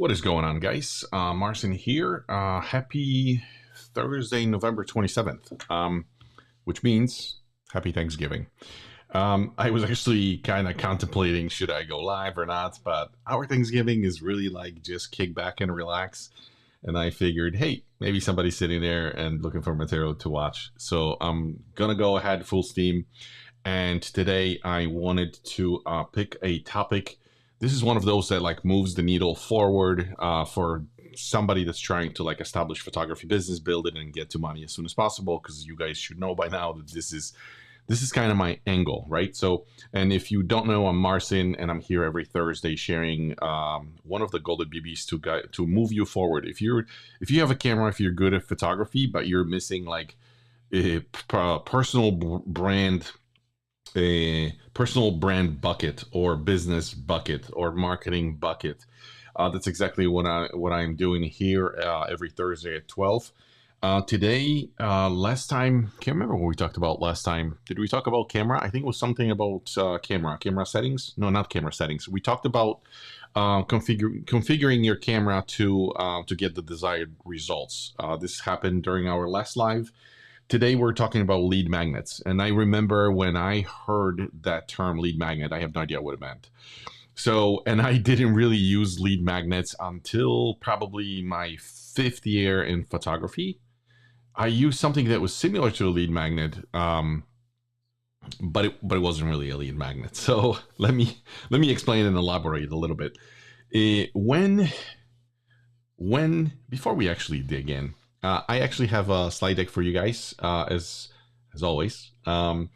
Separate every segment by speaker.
Speaker 1: What is going on, guys? Marcin here. Happy Thursday, November 27th, which means happy Thanksgiving. I was actually kind of contemplating should I go live or not, but our Thanksgiving is really like just kick back and relax. And I figured, hey, maybe somebody's sitting there and looking for material to watch. So I'm going to go ahead full steam. And today I wanted to pick a topic. This is one of those that like moves the needle forward for somebody that's trying to like establish photography business, build it, and get to money as soon as possible. Because you guys should know by now that this is kind of my angle, right? So, and if you don't know, I'm Marcin, and I'm here every Thursday sharing one of the golden BBs to move you forward. If you have a camera, if you're good at photography, but you're missing like a personal brand bucket or business bucket or marketing bucket. That's exactly what I'm doing here every Thursday at 12. Today, last time, can't remember what we talked about last time. Did we talk about camera? I think it was something about camera settings. No, not camera settings. We talked about configuring your camera to get the desired results. This happened during our last live. Today we're talking about lead magnets. And I remember when I heard that term lead magnet, I have no idea what it meant. So, and I didn't really use lead magnets until probably my 5th year in photography. I used something that was similar to a lead magnet, but it wasn't really a lead magnet. So let me explain and elaborate a little bit. Before we actually dig in, I actually have a slide deck for you guys, as always. And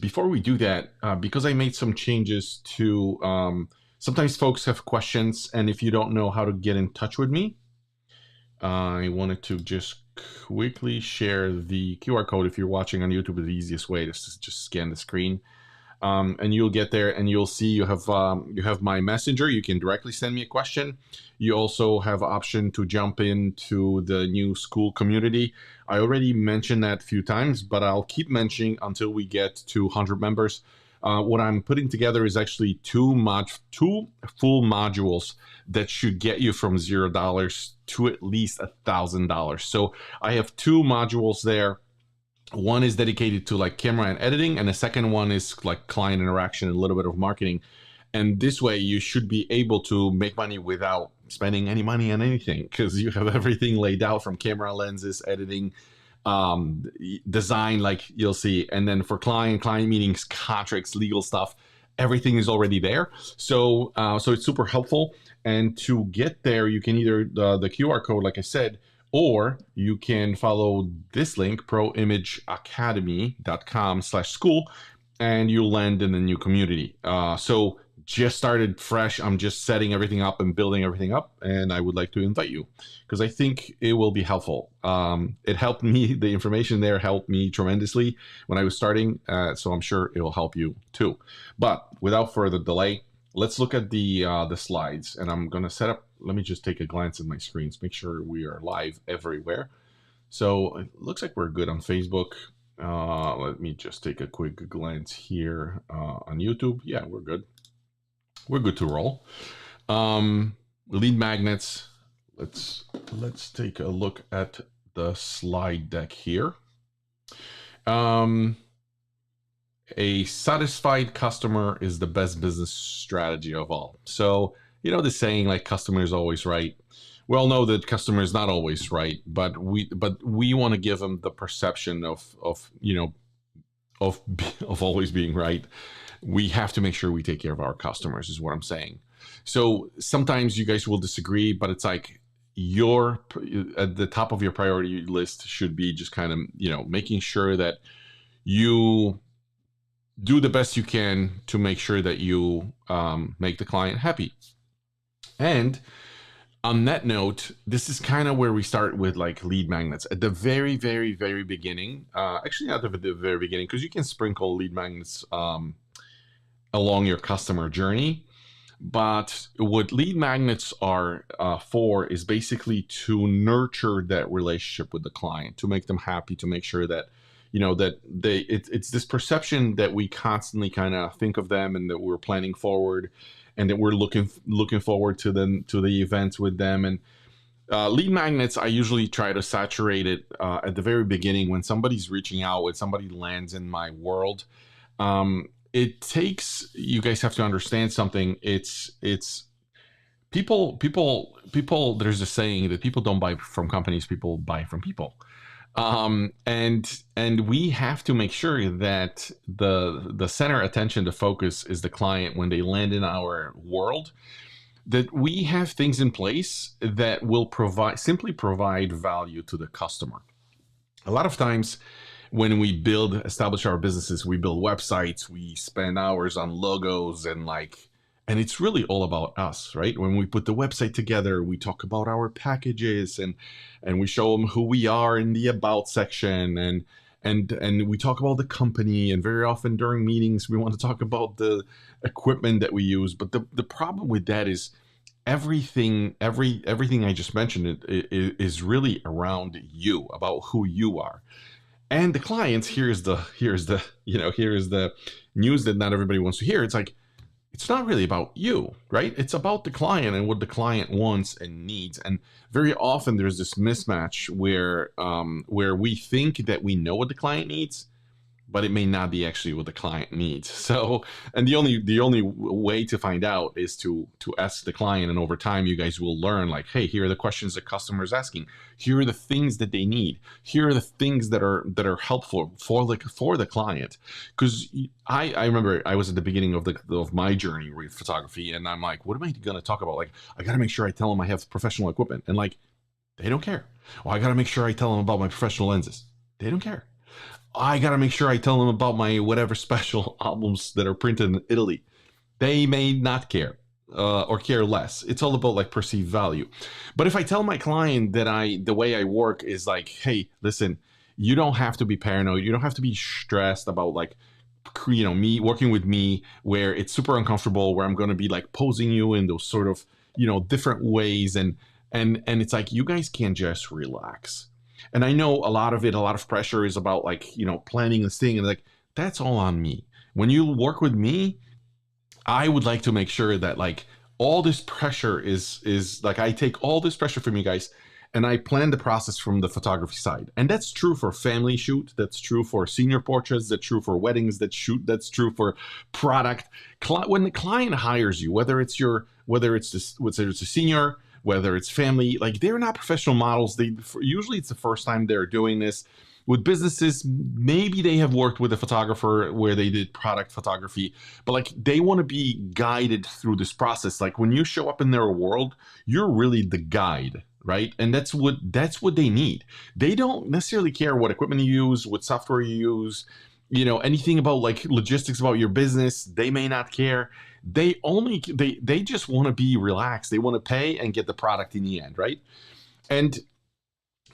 Speaker 1: before we do that, because I made some changes to, sometimes folks have questions, and if you don't know how to get in touch with me, I wanted to just quickly share the QR code. If you're watching on YouTube, the easiest way is to just scan the screen. And you'll get there and you'll see you have my messenger. You can directly send me a question. You also have option to jump into the new school community. I already mentioned that a few times, but I'll keep mentioning until we get to 100 members. What I'm putting together is actually two full modules that should get you from $0 to at least $1,000. So I have two modules there. One is dedicated to like camera and editing, and the second one is like client interaction and a little bit of marketing. And this way you should be able to make money without spending any money on anything, because you have everything laid out from camera, lenses, editing, design, like you'll see. And then for client meetings, contracts, legal stuff, everything is already there. So it's super helpful. And to get there, you can either the QR code, like I said, or you can follow this link, proimageacademy.com/school, and you'll land in the new community. So just started fresh. I'm just setting everything up and building everything up, and I would like to invite you because I think it will be helpful. It helped me. The information there helped me tremendously when I was starting, so I'm sure it will help you too. But without further delay, let's look at the slides, and I'm going to set up. Let me just take a glance at my screens, make sure we are live everywhere. So it looks like we're good on Facebook. Let me just take a quick glance here on YouTube. Yeah, we're good. We're good to roll. Lead magnets. Let's take a look at the slide deck here. A satisfied customer is the best business strategy of all. So, you know the saying like customer is always right. We all know that customer is not always right, but we want to give them the perception of always being right. We have to make sure we take care of our customers, is what I'm saying. So sometimes you guys will disagree, but it's like at the top of your priority list should be just kind of, making sure that you do the best you can to make sure that you make the client happy. And on that note, this is kind of where we start with like lead magnets at the very, very, very beginning. Actually, not at the very beginning, because you can sprinkle lead magnets along your customer journey. But what lead magnets are for is basically to nurture that relationship with the client, to make them happy, to make sure that it's this perception that we constantly kind of think of them and that we're planning forward. and that we're looking forward to the events with them. And lead magnets, I usually try to saturate it at the very beginning when somebody's reaching out, when somebody lands in my world. It takes, you guys have to understand something. It's people. There's a saying that people don't buy from companies, people buy from people. And we have to make sure that the center attention, the focus is the client when they land in our world, that we have things in place that will simply provide value to the customer. A lot of times when we establish our businesses, we build websites, we spend hours on logos and it's really all about us, right? When we put the website together, we talk about our packages and we show them who we are in the about section, and we talk about the company, and very often during meetings we want to talk about the equipment that we use. But the problem with that is everything I just mentioned is really around you, about who you are. And the clients, here's the news that not everybody wants to hear. It's like, it's not really about you, right? It's about the client and what the client wants and needs. And very often there's this mismatch where we think that we know what the client needs, but it may not be actually what the client needs. So, and the only way to find out is to ask the client, and over time you guys will learn, like, hey, here are the questions the customer is asking. Here are the things that they need. Here are the things that are helpful for the client. Because I remember I was at the beginning of my journey with photography, and I'm like, what am I going to talk about? Like, I got to make sure I tell them I have professional equipment, and like, they don't care. Well, I got to make sure I tell them about my professional lenses. They don't care. I got to make sure I tell them about my whatever special albums that are printed in Italy. They may not care or care less. It's all about like perceived value. But if I tell my client that the way I work is like, hey, listen, you don't have to be paranoid. You don't have to be stressed about like, me working with me, where it's super uncomfortable, where I'm going to be like posing you in those sort of, different ways. And it's like, you guys can just relax. And I know a lot of pressure is about like, planning this thing, and like, that's all on me. When you work with me, I would like to make sure that like all this pressure is like, I take all this pressure from you guys and I plan the process from the photography side. And that's true for family shoot. That's true for senior portraits. That's true for weddings. That's true for product. When the client hires you, whether it's a senior, whether it's family, like, they're not professional models. Usually it's the first time they're doing this. With businesses, maybe they have worked with a photographer where they did product photography, but like, they want to be guided through this process. Like, when you show up in their world, you're really the guide, right? And that's what they need. They don't necessarily care what equipment you use, what software you use, anything about like logistics about your business. They may not care. They just want to be relaxed. They want to pay and get the product in the end, right? And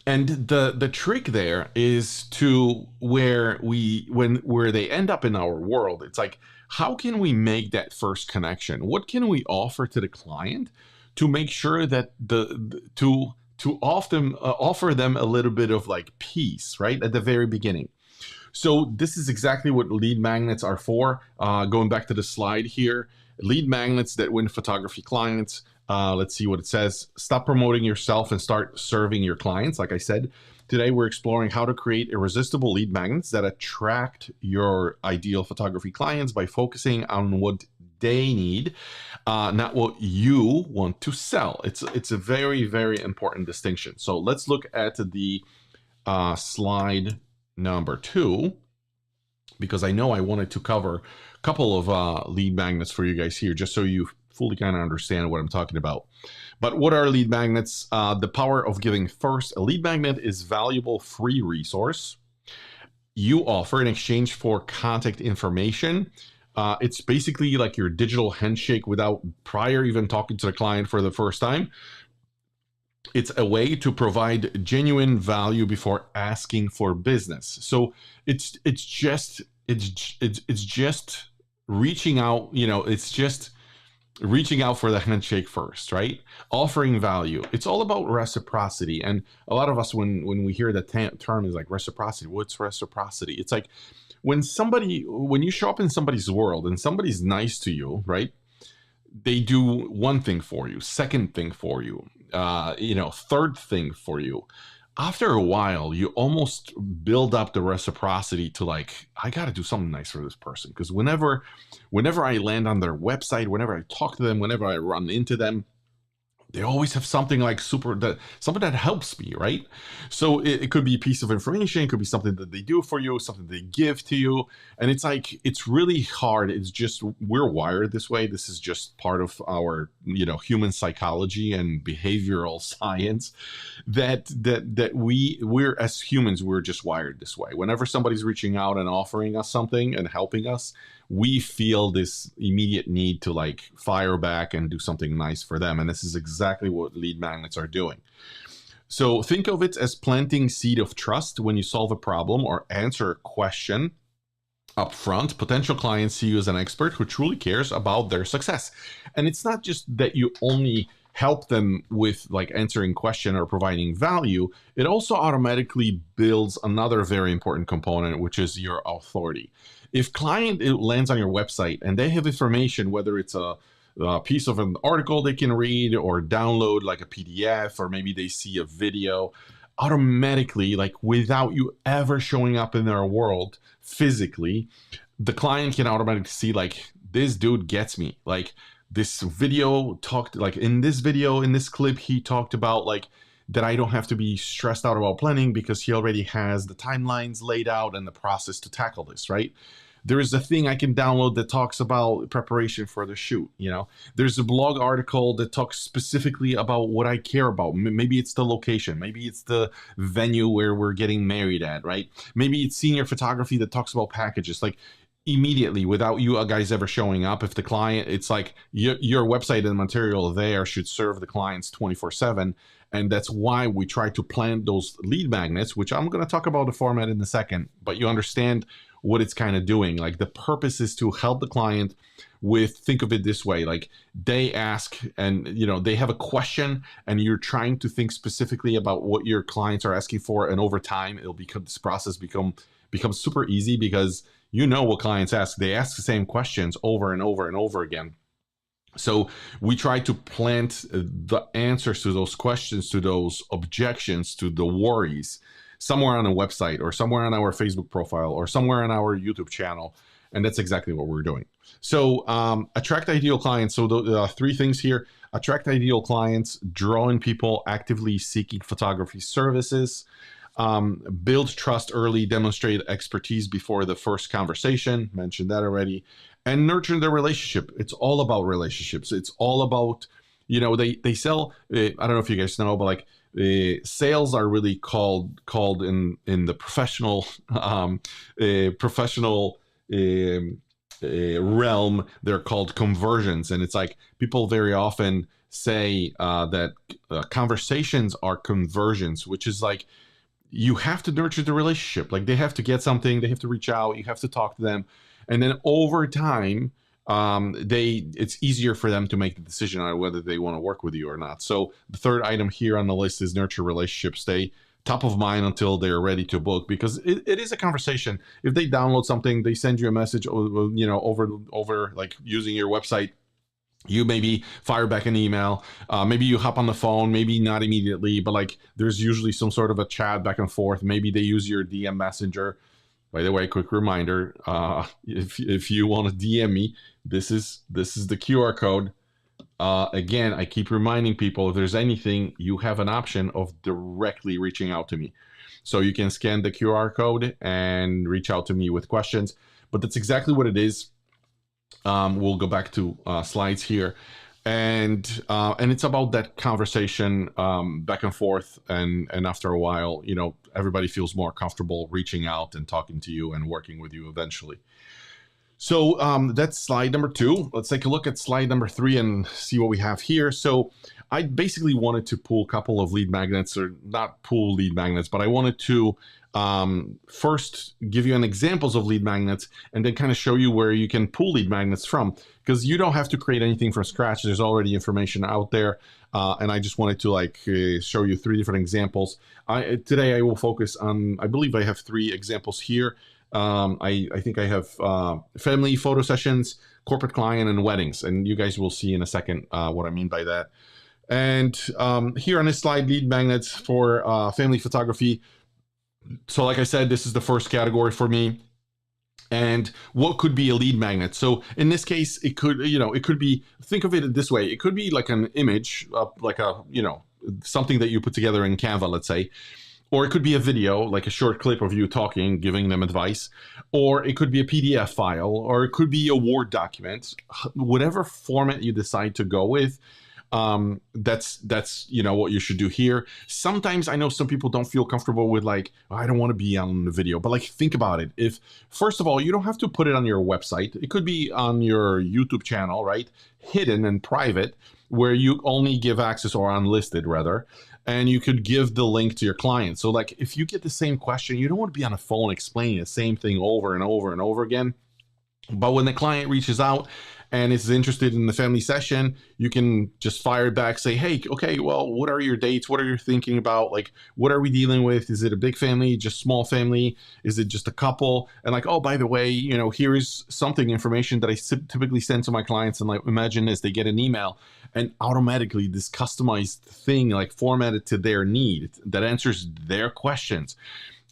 Speaker 1: the trick there is to where they end up in our world. It's like, how can we make that first connection? What can we offer to the client to make sure that to offer them a little bit of like peace, right, at the very beginning? So this is exactly what lead magnets are for. Going back to the slide here, lead magnets that win photography clients. Let's see what it says. Stop promoting yourself and start serving your clients. Like I said, today we're exploring how to create irresistible lead magnets that attract your ideal photography clients by focusing on what they need, not what you want to sell. It's a very, very important distinction. So let's look at the slide number 2, because I know I wanted to cover a couple of lead magnets for you guys here, just so you fully kind of understand what I'm talking about. But what are lead magnets? The power of giving first. A lead magnet is valuable free resource you offer in exchange for contact information. It's basically like your digital handshake without prior even talking to the client for the first time. It's a way to provide genuine value before asking for business. So it's just reaching out. It's just reaching out for the handshake first, right? Offering value. It's all about reciprocity. And a lot of us, when we hear that term, is like, reciprocity. What's reciprocity? It's like when you show up in somebody's world and somebody's nice to you, right? they do one thing for you, second thing for you, third thing for you. After a while, you almost build up the reciprocity to like, I got to do something nice for this person. Because whenever I land on their website, whenever I talk to them, whenever I run into them, they always have something like something that helps me, right? So it could be a piece of information, it could be something that they do for you, something they give to you. And it's like, it's really hard. It's just, we're wired this way. This is just part of our, human psychology and behavioral science that we're as humans, we're just wired this way. Whenever somebody's reaching out and offering us something and helping us, we feel this immediate need to like fire back and do something nice for them. And this is exactly what lead magnets are doing. So think of it as planting seed of trust. When you solve a problem or answer a question up front, potential clients see you as an expert who truly cares about their success. And it's not just that you only help them with like answering question or providing value, it also automatically builds another very important component, which is your authority. If client lands on your website and they have information, whether it's a piece of an article they can read or download like a PDF, or maybe they see a video, automatically, like without you ever showing up in their world physically, the client can automatically see like, this dude gets me. Like this video talked, like in this video, in this clip, he talked about like that I don't have to be stressed out about planning because he already has the timelines laid out and the process to tackle this, right? There is a thing I can download that talks about preparation for the shoot. There's a blog article that talks specifically about what I care about. Maybe it's the location. Maybe it's the venue where we're getting married at, right? Maybe it's senior photography that talks about packages. Like immediately, without you guys ever showing up, if the client, it's like your website and material there should serve the clients 24/7. And that's why we try to plant those lead magnets, which I'm going to talk about the format in a second, but you understand what it's kind of doing. Like the purpose is to help the client with, think of it this way, like they ask and they have a question and you're trying to think specifically about what your clients are asking for. And over time, this process becomes super easy because what clients ask. They ask the same questions over and over and over again. So we try to plant the answers to those questions, to those objections, to the worries somewhere on a website or somewhere on our Facebook profile or somewhere on our YouTube channel. And that's exactly what we're doing. So attract ideal clients. So the three things here: attract ideal clients, draw in people actively seeking photography services, build trust early, demonstrate expertise before the first conversation, mentioned that already, and nurture the relationship. It's all about relationships. It's all about, they sell, I don't know if you guys know, but like sales are really called in the professional realm, they're called conversions. And it's like people very often say that conversations are conversions, which is like, you have to nurture the relationship. Like they have to get something, they have to reach out, you have to talk to them. And then over time, it's easier for them to make the decision on whether they want to work with you or not. So the third item here on the list is nurture relationships. Stay top of mind until they're ready to book, because it is a conversation. If they download something, they send you a message, over like using your website, you maybe fire back an email, maybe you hop on the phone, maybe not immediately, but like there's usually some sort of a chat back and forth. Maybe they use your DM messenger. By the way, quick reminder, if you want to DM me, this is the QR code. Again, I keep reminding people, if there's anything, you have an option of directly reaching out to me. So you can scan the QR code and reach out to me with questions, but that's exactly what it is. We'll go back to slides here. And it's about that conversation back and forth. And after a while, everybody feels more comfortable reaching out and talking to you and working with you eventually. So that's slide number 2. Let's take a look at slide number 3 and see what we have here. So I basically wanted to pull a couple of lead magnets, or not pull lead magnets, but I wanted to first give you an examples of lead magnets and then kind of show you where you can pull lead magnets from, because you don't have to create anything from scratch. There's already information out there. And I just wanted to show you 3 different examples. Today I will focus on, I believe I have 3 examples here. I think I have family photo sessions, corporate client, and weddings. And you guys will see in a second what I mean by that. And here on this slide, lead magnets for family photography. So like I said, this is the first category for me. And what could be a lead magnet? So in this case, it could, it could be, think of it this way. It could be like an image, like a, something that you put together in Canva, let's say, or it could be a video, like a short clip of you talking, giving them advice, or it could be a PDF file, or it could be a Word document, whatever format you decide to go with. That's what you should do here. Sometimes I know some people don't feel comfortable with like, oh, I don't want to be on the video, but like, think about it. If, first of all, you don't have to put it on your website. It could be on your YouTube channel, right? Hidden and private, where you only give access, or unlisted rather, and you could give the link to your client. So like, if you get the same question, you don't want to be on a phone explaining the same thing over and over and over again. But when the client reaches out and is interested in the family session, you can just fire it back, say, hey, okay, well, what are your dates? What are you thinking about? Like, what are we dealing with? Is it a big family, just small family? Is it just a couple? And like, oh, by the way, here is something, information that I typically send to my clients. And like, imagine this, they get an email and automatically this customized thing, like formatted to their need that answers their questions.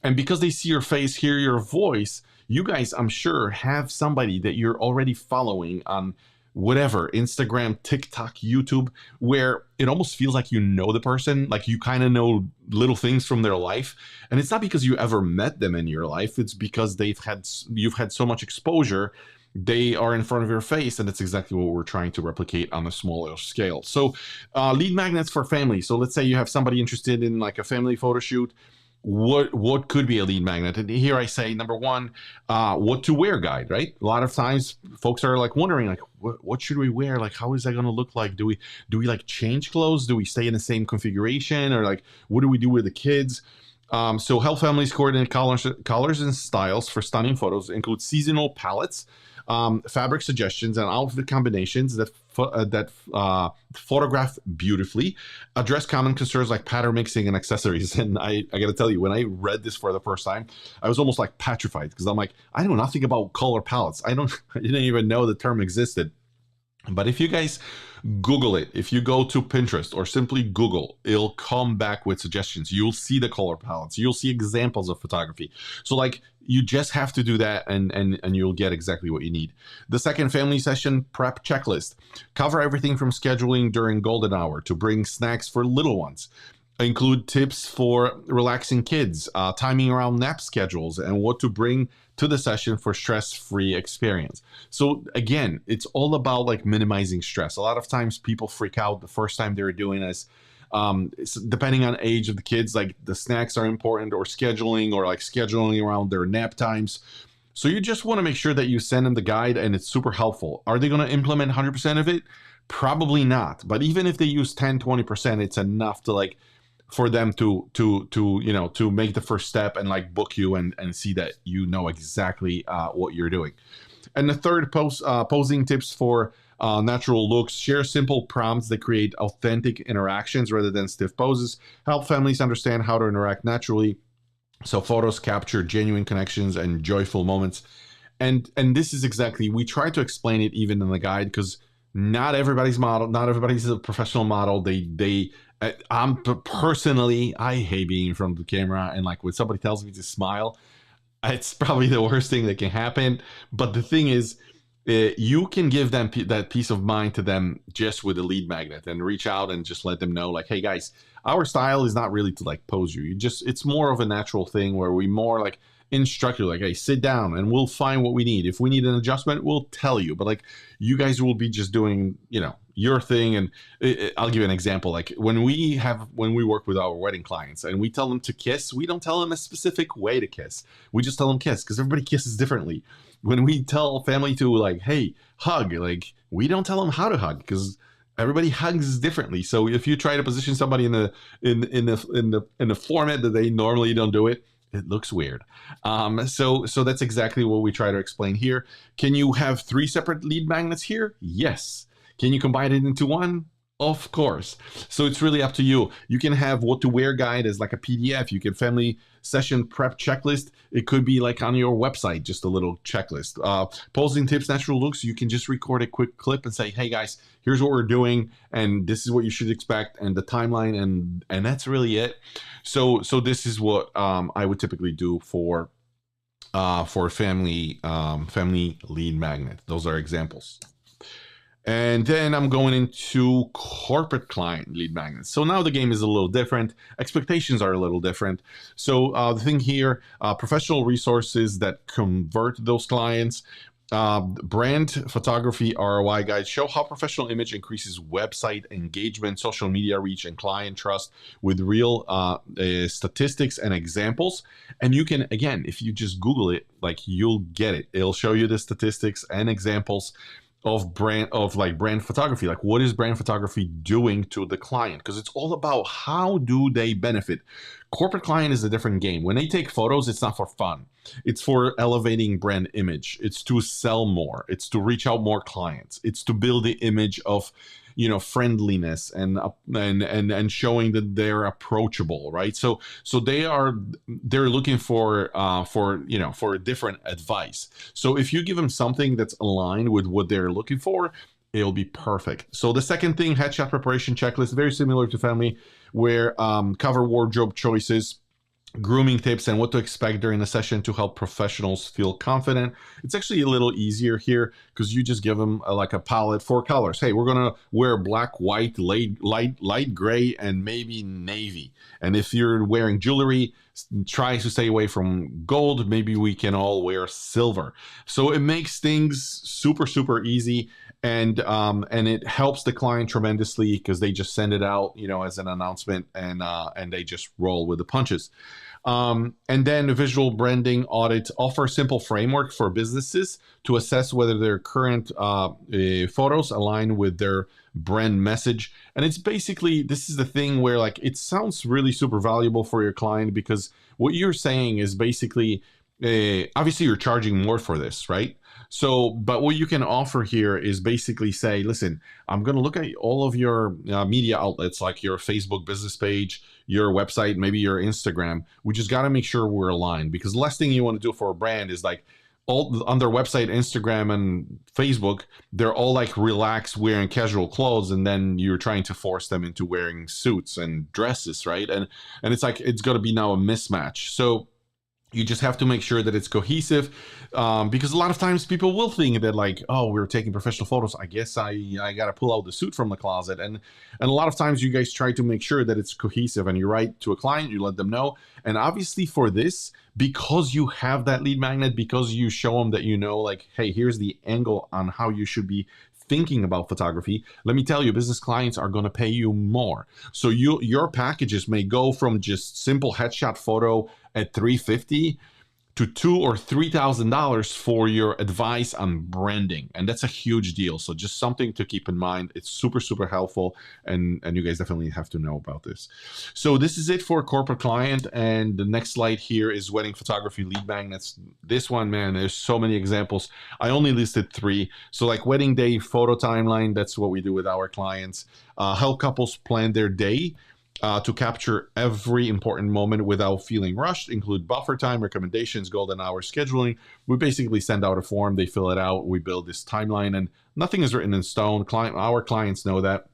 Speaker 1: And because they see your face, hear your voice, you guys, I'm sure, have somebody that you're already following on whatever, Instagram, TikTok, YouTube, where it almost feels like you know the person, like you kind of know little things from their life. And it's not because you ever met them in your life. It's because you've had so much exposure. They are in front of your face, and that's exactly what we're trying to replicate on a smaller scale. So lead magnets for family. So let's say you have somebody interested in like a family photo shoot. What could be a lead magnet? And here I say, number one, what to wear guide, right? A lot of times folks are like wondering, like, what should we wear? Like, how is that going to look like? Do we like change clothes? Do we stay in the same configuration? Or like, what do we do with the kids? So help families coordinate colors and styles for stunning photos. Include seasonal palettes, fabric suggestions, and outfit combinations that photograph beautifully, address common concerns like pattern mixing and accessories. And I got to tell you, when I read this for the first time, I was almost like petrified, because I'm like, I know nothing about color palettes. I didn't even know the term existed. But if you guys Google it, if you go to Pinterest or simply Google, it'll come back with suggestions. You'll see the color palettes. You'll see examples of photography. So like, you just have to do that, and you'll get exactly what you need. The second, family session prep checklist. Cover everything from scheduling during golden hour to bring snacks for little ones. Include tips for relaxing kids, timing around nap schedules, and what to bring to the session for stress-free experience. So again, it's all about like minimizing stress. A lot of times people freak out the first time they're doing this. Depending on age of the kids, like the snacks are important, or scheduling around their nap times. So you just want to make sure that you send them the guide and it's super helpful. Are they going to implement 100% of it? Probably not. But even if they use 10-20%, it's enough to like, for them to make the first step and like book you and see that you know exactly what you're doing. And the third, posing tips for natural looks. Share simple prompts that create authentic interactions rather than stiff poses. Help families understand how to interact naturally, so photos capture genuine connections and joyful moments. And this is exactly, we try to explain it even in the guide, because not everybody's a professional model. I'm personally, I hate being in front of the camera, and like when somebody tells me to smile, it's probably the worst thing that can happen. But the thing is, you can give them that peace of mind to them just with a lead magnet, and reach out and just let them know like, hey guys, our style is not really to like pose you. It's more of a natural thing where we more like instruct you, like, hey, sit down and we'll find what we need. If we need an adjustment, we'll tell you. But like, you guys will be just doing, your thing. And I'll give you an example. Like when we work with our wedding clients and we tell them to kiss, we don't tell them a specific way to kiss. We just tell them kiss, because everybody kisses differently. When we tell family to like, hey, hug, like we don't tell them how to hug, because everybody hugs differently. So if you try to position somebody in the format that they normally don't do it, it looks weird. So that's exactly what we try to explain here. Can you have 3 separate lead magnets here? Yes. Can you combine it into one? Of course. So it's really up to you. You can have what to wear guide as like a PDF. You can family session prep checklist. It could be like on your website, just a little checklist. Posing tips, natural looks. You can just record a quick clip and say, "Hey guys, here's what we're doing, and this is what you should expect, and the timeline, and that's really it." So this is what I would typically do for family lead magnet. Those are examples. And then I'm going into corporate client lead magnets. So now the game is a little different. Expectations are a little different. So the thing here, professional resources that convert those clients, brand photography ROI guides show how professional image increases website engagement, social media reach, and client trust with real statistics and examples. And you can, again, if you just Google it, like you'll get it. It'll show you the statistics and examples of brand photography. Like, what is brand photography doing to the client? Because it's all about how do they benefit. Corporate client is a different game. When they take photos, it's not for fun. It's for elevating brand image. It's to sell more. It's to reach out more clients. It's to build the image of, friendliness and showing that they're approachable, right? So they're looking for a different advice. So if you give them something that's aligned with what they're looking for, it'll be perfect. So the second thing, headshot preparation checklist, very similar to family, where cover wardrobe choices, grooming tips, and what to expect during the session to help professionals feel confident. It's actually a little easier here because you just give them a palette, 4 colors. Hey, we're gonna wear black, white, light gray, and maybe navy. And if you're wearing jewelry, try to stay away from gold. Maybe we can all wear silver. So it makes things super, super easy. And it helps the client tremendously because they just send it out, as an announcement, and they just roll with the punches. And then visual branding audit offer a simple framework for businesses to assess whether their current photos align with their brand message. And it's basically, this is the thing where it sounds really super valuable for your client, because what you're saying is basically, obviously you're charging more for this, right? So, but what you can offer here is basically say, listen, I'm going to look at all of your media outlets, like your Facebook business page, your website, maybe your Instagram. We just got to make sure we're aligned, because the last thing you want to do for a brand is all on their website, Instagram and Facebook, they're all relaxed wearing casual clothes, and then you're trying to force them into wearing suits and dresses, right? And it's it's going to be now a mismatch. So you just have to make sure that it's cohesive, because a lot of times people will think that oh, we're taking professional photos, I guess I got to pull out the suit from the closet. And a lot of times you guys try to make sure that it's cohesive, and you write to a client, you let them know. And obviously for this, because you have that lead magnet, because you show them that, hey, here's the angle on how you should be thinking about photography, let me tell you, business clients are going to pay you more. So your packages may go from just simple headshot photo at $350 to $2,000 or $3,000 for your advice on branding, and that's a huge deal. So just something to keep in mind. It's super, super helpful, and you guys definitely have to know about this. So this is it for corporate client, and the next slide here is wedding photography lead magnets. This one, man, there's so many examples. I only listed 3. So wedding day photo timeline, that's what we do with our clients. Help couples plan their day to capture every important moment without feeling rushed, include buffer time, recommendations, golden hour scheduling. We basically send out a form, they fill it out, we build this timeline, and nothing is written in stone. Our clients know that.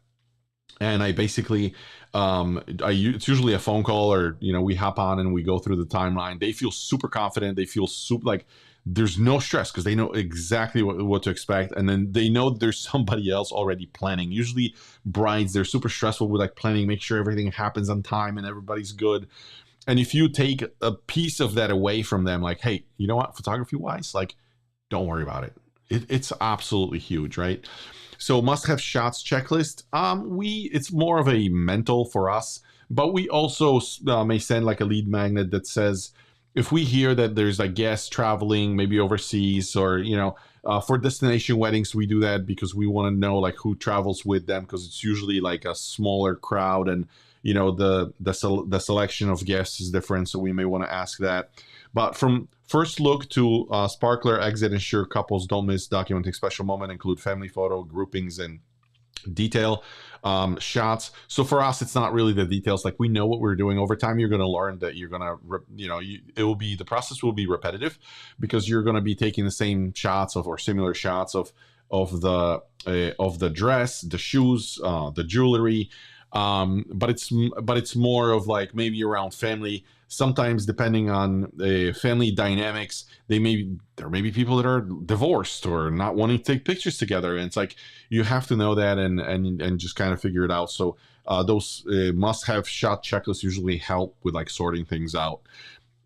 Speaker 1: And I basically, it's usually a phone call, or, we hop on and we go through the timeline. They feel super confident. They feel super there's no stress, because they know exactly what to expect. And then they know there's somebody else already planning. Usually brides, they're super stressful with planning, make sure everything happens on time and everybody's good. And if you take a piece of that away from them, hey, you know what, photography wise, don't worry about it. It's absolutely huge, right? So must-have shots checklist. It's more of a mental for us, but we also may send a lead magnet that says, if we hear that there's guests traveling, maybe overseas, or for destination weddings, we do that because we want to know who travels with them, because it's usually a smaller crowd, and the selection of guests is different, so we may want to ask that. But from first look to sparkler exit, ensure couples don't miss documenting special moment, include family photo groupings and detail shots. So for us, it's not really the details. Like we know what we're doing. Over time, you're going to learn that you're going to, it will be, the process will be repetitive because you're going to be taking the same shots of, or similar shots of the dress, the shoes, the jewelry. But it's more of like maybe around family. Sometimes depending on the family dynamics, there may be people that are divorced or not wanting to take pictures together, and it's like you have to know that and just kind of figure it out. So those must-have shot checklists usually help with like sorting things out.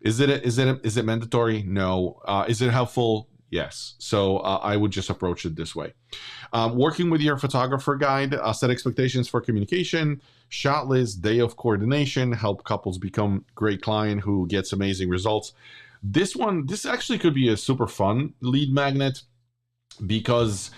Speaker 1: Is it mandatory? No. Is it helpful? Yes. So I would just approach it this way. Working with your photographer guide, set expectations for communication, shot list, day of coordination, help couples become great client who gets amazing results. This actually could be a super fun lead magnet because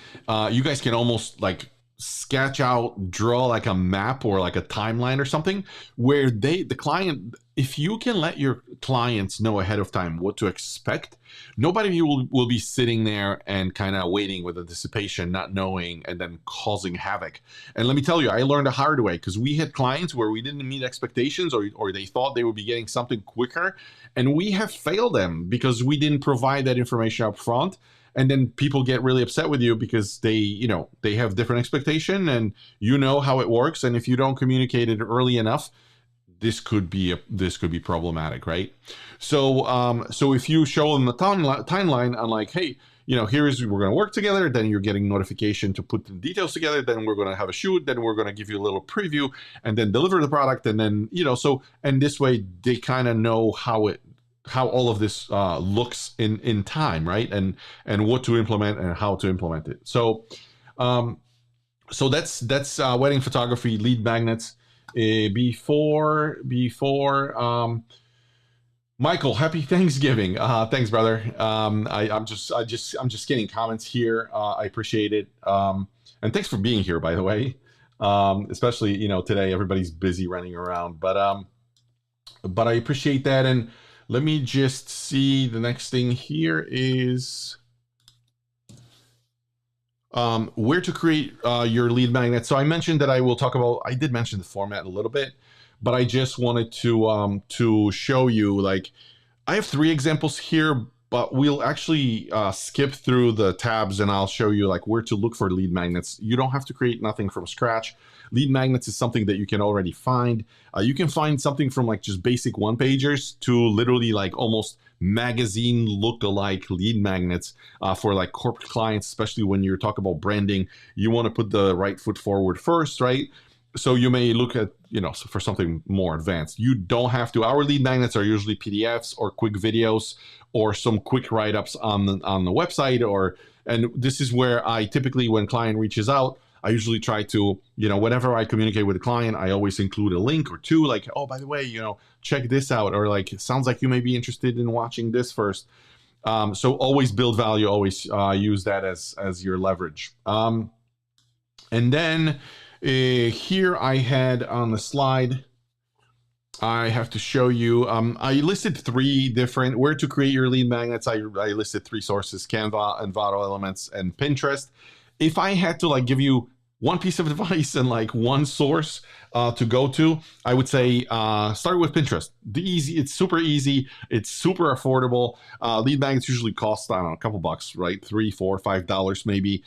Speaker 1: you guys can almost like sketch out, draw like a map or like a timeline or something where the client, if you can let your clients know ahead of time what to expect, nobody of you will be sitting there and kind of waiting with anticipation, not knowing, and then causing havoc. And let me tell you, I learned the hard way because we had clients where we didn't meet expectations, or they thought they would be getting something quicker, and we have failed them because we didn't provide that information up front. And then people get really upset with you because they have different expectation, and you know how it works. And if you don't communicate it early enough, this could be problematic, right? So if you show them the timeline on like, hey, we're going to work together, then you're getting notification to put the details together, then we're going to have a shoot, then we're going to give you a little preview, and then deliver the product, and then and this way they kind of know how all of this looks in time, right? And what to implement and how to implement it. So that's wedding photography lead magnets. Before Michael, happy Thanksgiving. Thanks, brother. I'm just getting comments here. I appreciate it. And thanks for being here, by the way. Especially today everybody's busy running around, but I appreciate that. And let me just see, the next thing here is where to create your lead magnet. So I mentioned that I did mention the format a little bit, but I just wanted to show you, like, I have 3 examples here, but we'll actually skip through the tabs and I'll show you like where to look for lead magnets. You don't have to create nothing from scratch. Lead magnets is something that you can already find. You can find something from like just basic one-pagers to literally like almost magazine look-alike lead magnets for like corporate clients, especially when you're talking about branding. You want to put the right foot forward first, right? So you may look at, for something more advanced. You don't have to. Our lead magnets are usually PDFs or quick videos or some quick write-ups on the website, and this is where I typically, when client reaches out, I usually try to, whenever I communicate with a client, I always include a link or two, like, oh, by the way, check this out, or like, it sounds like you may be interested in watching this first. So always build value, always use that as your leverage. And then here I had on the slide, I have to show you, I listed 3 different, where to create your lead magnets. I listed 3 sources: Canva, Envato Elements, and Pinterest. If I had to like give you one piece of advice and like one source to go to, I would say start with Pinterest. It's super easy. It's super affordable. Lead magnets usually cost, I don't know, a couple bucks, right? $3, $4, $5 maybe.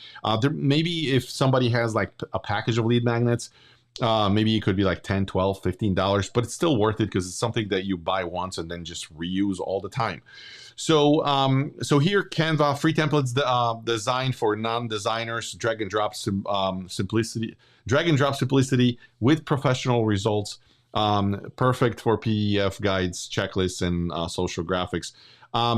Speaker 1: Maybe if somebody has like a package of lead magnets, maybe it could be like $10, $12, $15, but it's still worth it because it's something that you buy once and then just reuse all the time. So here, Canva, free templates designed for non-designers, drag and drop simplicity with professional results. Perfect for PDF guides, checklists, and social graphics.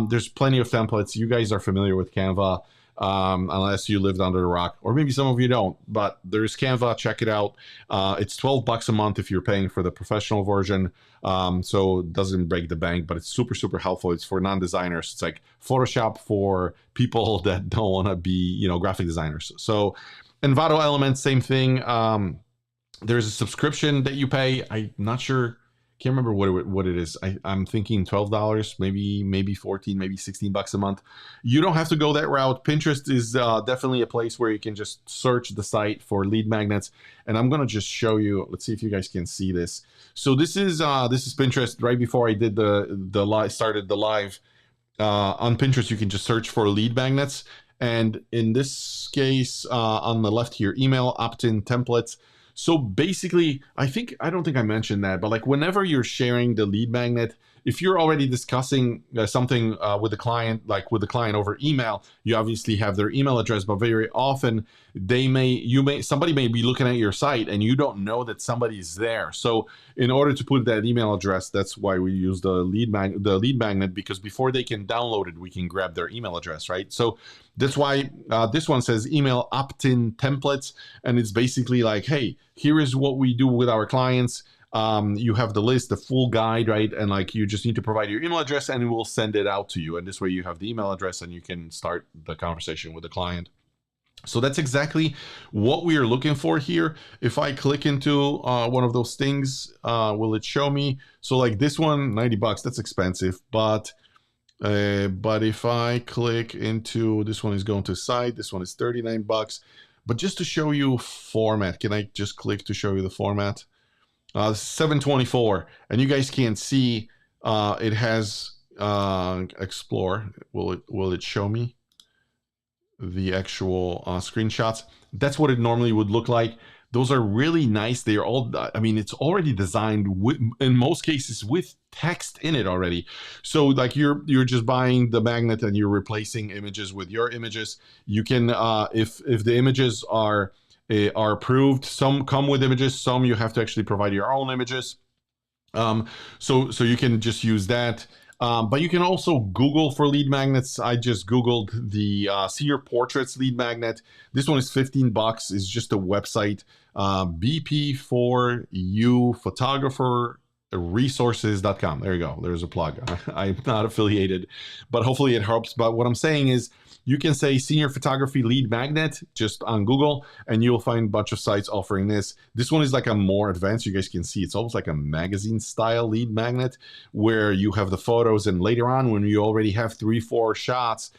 Speaker 1: There's plenty of templates. You guys are familiar with Canva. Unless you lived under a rock, or maybe some of you don't, but there's Canva. Check it out. It's $12 a month if you're paying for the professional version. So it doesn't break the bank, but it's super, super helpful. It's for non-designers. It's like Photoshop for people that don't want to be, graphic designers. So Envato Elements, same thing. There's a subscription that you pay. I'm not sure. can't remember what it is. I'm thinking $12, maybe 14, maybe $16 a month. You don't have to go that route. Pinterest is definitely a place where you can just search the site for lead magnets. And I'm gonna just show you. Let's see if you guys can see this. So this is Pinterest. Right before I did started the live on Pinterest, you can just search for lead magnets. And in this case, on the left here, email opt-in templates. So basically, I don't think I mentioned that, but like whenever you're sharing the lead magnet, if you're already discussing something with the client, like with the client over email, you obviously have their email address, but very often somebody may be looking at your site and you don't know that somebody's there. So in order to put that email address, that's why we use the lead magnet, because before they can download it, we can grab their email address, right? So that's why this one says email opt-in templates, and it's basically like, hey, here is what we do with our clients. You have the list, the full guide, right? And like you just need to provide your email address and we'll send it out to you. And this way you have the email address and you can start the conversation with the client. So that's exactly what we are looking for here. If I click into one of those things, will it show me? So like this one, $90, that's expensive, but if I click into this one, is going to site, this one is $39. But just to show you format, can I just click to show you the format? 724, and you guys can see it has explore. Will it show me the actual screenshots? That's what it normally would look like. Those are really nice. They are all, I mean, it's already designed with, in most cases, with text in it already. So like you're just buying the magnet and you're replacing images with your images. You can, if the images are approved, some come with images, some you have to actually provide your own images. So you can just use that. But you can also Google for lead magnets. I just Googled the Senior Portraits lead magnet. This one is $15. It's just a website, BP4U Photographer resources.com. There you go. There's a plug. I'm not affiliated, but hopefully it helps. But what I'm saying is you can say senior photography lead magnet just on Google and you'll find a bunch of sites offering this. This one is like a more advanced. You guys can see it's almost like a magazine style lead magnet where you have the photos, and later on when you already have 3-4 shots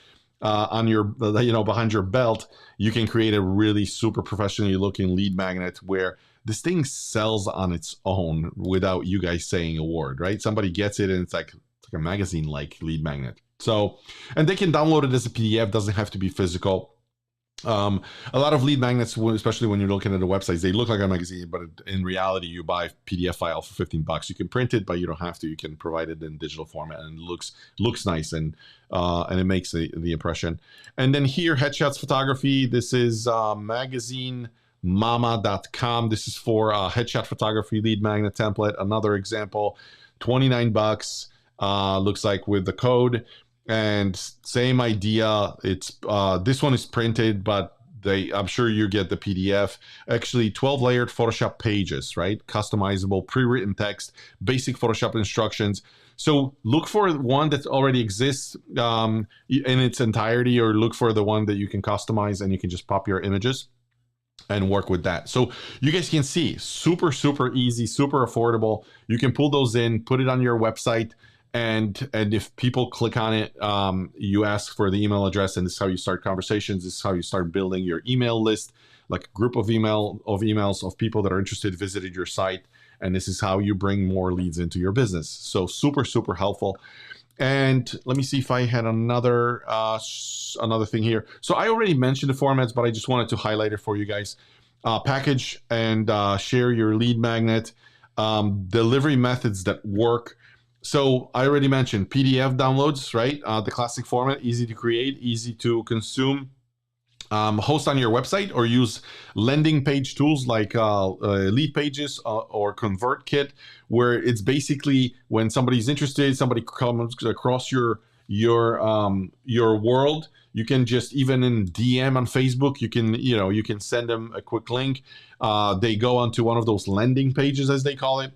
Speaker 1: on your, behind your belt, you can create a really super professionally looking lead magnet where this thing sells on its own without you guys saying a word, right? Somebody gets it and it's like a magazine-like lead magnet. So, and they can download it as a PDF, doesn't have to be physical. A lot of lead magnets, especially when you're looking at the websites, they look like a magazine, but in reality, you buy a PDF file for $15. You can print it, but you don't have to. You can provide it in digital format, and it looks nice, and it makes the impression. And then here, Headshots Photography. This is magazinemama.com. This is for headshot photography lead magnet template. Another example, $29. Looks like with the code. And same idea. It's this one is printed, but I'm sure you get the PDF. Actually, 12 layered Photoshop pages, right? Customizable, pre-written text, basic Photoshop instructions. So look for one that already exists in its entirety, or look for the one that you can customize and you can just pop your images and work with that. So you guys can see, super, super easy, super affordable. You can pull those in, put it on your website. And if people click on it, you ask for the email address, and this is how you start conversations. This is how you start building your email list, like a group of emails of people that are interested, visited your site, and this is how you bring more leads into your business. So super, super helpful. And let me see if I had another thing here. So I already mentioned the formats, but I just wanted to highlight it for you guys. Package and share your lead magnet, delivery methods that work. So I already mentioned PDF downloads, right? The classic format, easy to create, easy to consume. Host on your website or use landing page tools like Lead Pages or ConvertKit, where it's basically when somebody's interested, somebody comes across your world, you can just, even in DM on Facebook, you can send them a quick link. They go onto one of those landing pages, as they call it.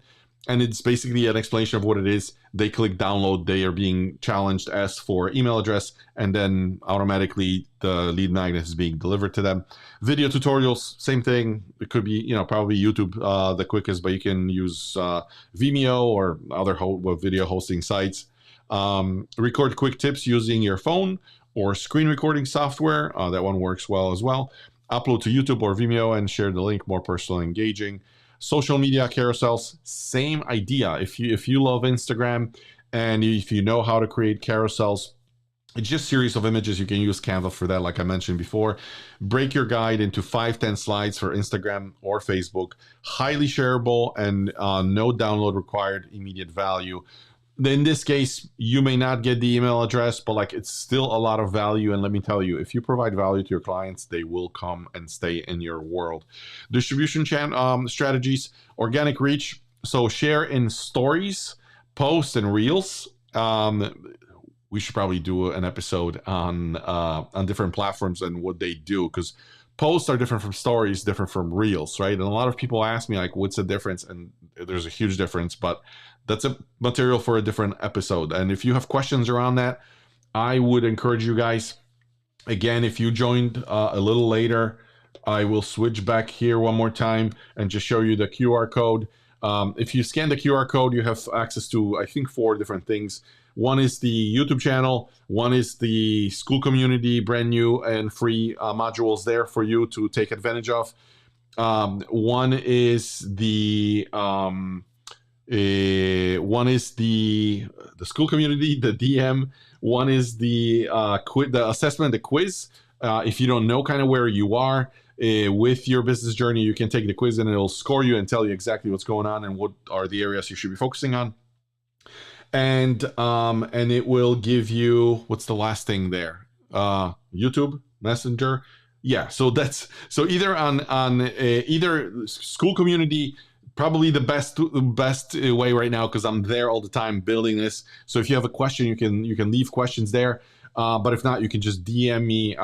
Speaker 1: and it's basically an explanation of what it is. They click download, they are being challenged, ask for email address, and then automatically the lead magnet is being delivered to them. Video tutorials, same thing. It could be, probably YouTube the quickest, but you can use Vimeo or other video hosting sites. Record quick tips using your phone or screen recording software. That one works well as well. Upload to YouTube or Vimeo and share the link, more personal and engaging. Social media carousels, same idea. If you love Instagram and if you know how to create carousels, it's just a series of images. You can use Canva for that, like I mentioned before. Break your guide into 5-10 slides for Instagram or Facebook. Highly shareable and no download required, immediate value. In this case, you may not get the email address, but like it's still a lot of value. And let me tell you, if you provide value to your clients, they will come and stay in your world. Distribution strategies, organic reach. So share in stories, posts, and reels. We should probably do an episode on different platforms and what they do, because posts are different from stories, different from reels, right? And a lot of people ask me like, what's the difference? And there's a huge difference, but that's a material for a different episode. And if you have questions around that, I would encourage you guys, again, if you joined a little later, I will switch back here one more time and just show you the QR code. If you scan the QR code, you have access to, I think, 4 different things. One is the YouTube channel. One is the school community, brand new and free modules there for you to take advantage of. One is the school community, the DM. One is the assessment, the quiz. If you don't know kind of where you are with your business journey, you can take the quiz and it'll score you and tell you exactly what's going on and what are the areas you should be focusing on. And it will give you, what's the last thing there? YouTube, Messenger. Yeah, so either on either school community, probably the best way right now, because I'm there all the time building this. So if you have a question, you can leave questions there. But if not, you can just DM me.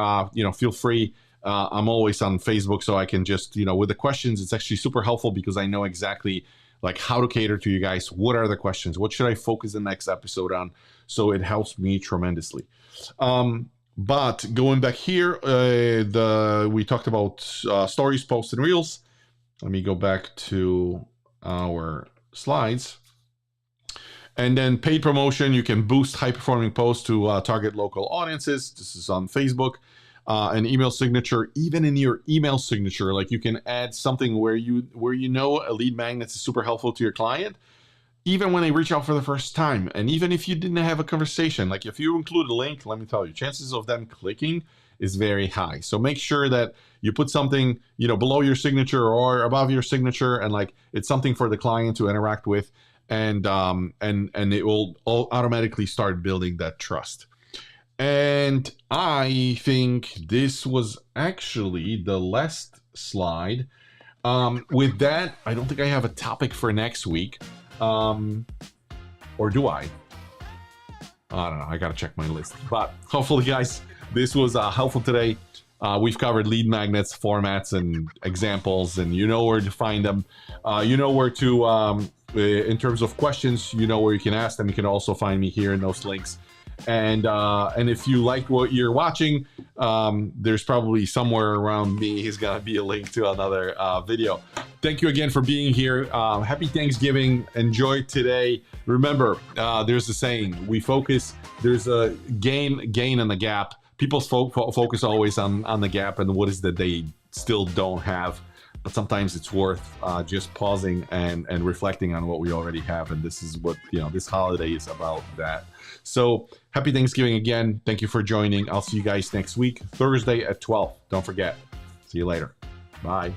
Speaker 1: Feel free. I'm always on Facebook, so I can just with the questions, it's actually super helpful because I know exactly like how to cater to you guys. What are the questions? What should I focus the next episode on? So it helps me tremendously. But going back here, we talked about stories, posts, and reels. Let me go back to our slides. And then paid promotion, you can boost high-performing posts to target local audiences. This is on Facebook. An email signature, even in your email signature, like you can add something where a lead magnet is super helpful to your client, even when they reach out for the first time. And even if you didn't have a conversation, like if you include a link, let me tell you, chances of them clicking is very high. So make sure that you put something, below your signature or above your signature, and like it's something for the client to interact with, and it will automatically start building that trust. And I think this was actually the last slide. With that, I don't think I have a topic for next week. Or do I? I don't know. I got to check my list. But hopefully, guys, this was helpful today. We've covered lead magnets, formats, and examples, and you know where to find them. You know where to, in terms of questions, you know where you can ask them. You can also find me here in those links. And if you like what you're watching, there's probably somewhere around me is going to be a link to another video. Thank you again for being here. Happy Thanksgiving. Enjoy today. Remember, there's a saying, we focus, there's a gain in the gap. People focus always on the gap and what is that they still don't have. But sometimes it's worth just pausing and reflecting on what we already have. And this is what, this holiday is about that. So happy Thanksgiving again. Thank you for joining. I'll see you guys next week, Thursday at 12. Don't forget. See you later. Bye.